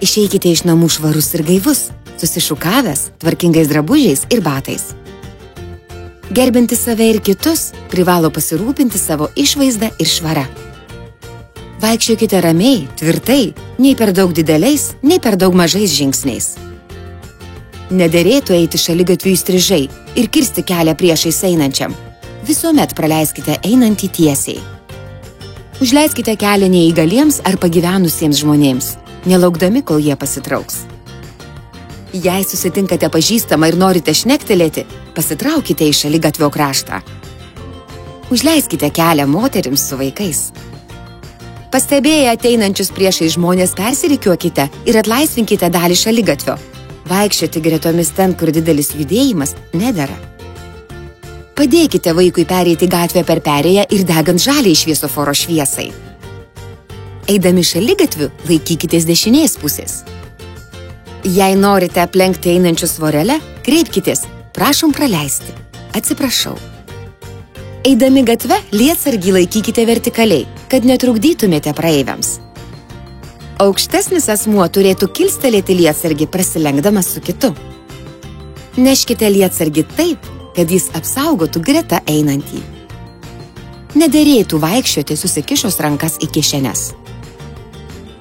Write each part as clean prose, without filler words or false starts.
Išeikite iš namų švarus ir gaivus, susišukavęs, tvarkingais drabužiais ir batais. Gerbinti save ir kitus privalo pasirūpinti savo išvaizdą ir švarą. Vaikščiokite ramiai, tvirtai, nei per daug dideliais, nei per daug mažais žingsniais. Nederėtų eiti šaligatviu įstrižai ir kirsti kelią priešais einančiam. Visuomet praleiskite einantį tiesiai. Užleiskite kelią neįgaliems ar pagyvenusiems žmonėms, nelaukdami, kol jie pasitrauks. Jei susitinkate pažįstamą ir norite šnektelėti, pasitraukite į šaligatvio kraštą. Užleiskite kelią moterims su vaikais. Pastebėję ateinančius priešais žmonės persirikiuokite ir atlaisvinkite dalį šaligatvio. Vaikščioti gretomis ten, kur didelis judėjimas, nedera. Padėkite vaikui pereiti gatvę per perėją ir degant žaliai šviesoforo šviesai. Eidami šaligatviu, laikykitės dešinės pusės. Jei norite aplenkti einančius vorele, kreipkitės, prašom praleisti, atsiprašau. Eidami gatve, lietsargį laikykite vertikaliai, kad netrukdytumėte praeiviams. Aukštesnis asmuo turėtų kilstelėti lietsargį prasilenkdamas su kitu. Neškite lietsargį taip, kad jis apsaugotų greta einantį. Nederėtų vaikščioti susikišus rankas į kišenes.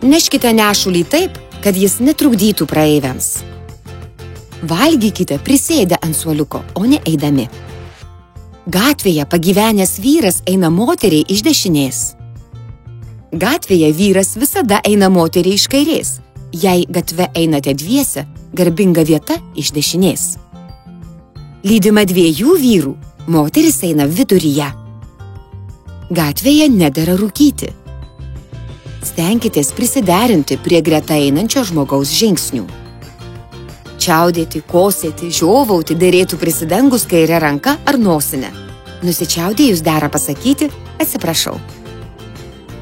Neškite nešulį taip, kad jis netrukdytų praeiviams. Valgykite prisėdę ant suoliuko, o ne eidami. Gatvėje pagyvenęs vyras eina moteriai iš dešinės. Gatvėje vyras visada eina moteriai iš kairės. Jei gatve einate dviese, garbinga vieta iš dešinės. Lydima 2 vyrų, moteris eina viduryje. Gatvėje nedera rūkyti. Stenkitės prisiderinti prie greta einančio žmogaus žingsnių. Čiaudėti, kosėti, žiovauti derėtų prisidengus kairę ranką ar nosinę. Nusičiaudėjus dera pasakyti, atsiprašau.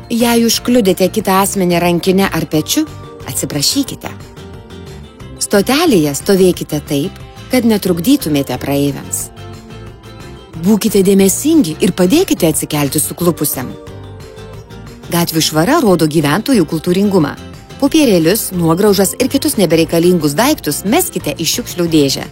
Jei užkliudėte kitą asmenį rankinę ar pečiu, atsiprašykite. Stotelėje stovėkite taip, kad netrukdytumėte praeiviams. Būkite dėmesingi ir padėkite atsikelti suklupusiam. Gatvių švara rodo gyventojų kultūringumą. Popierėlius, nuograužas ir kitus nebereikalingus daiktus meskite į šiukšlių dėžę.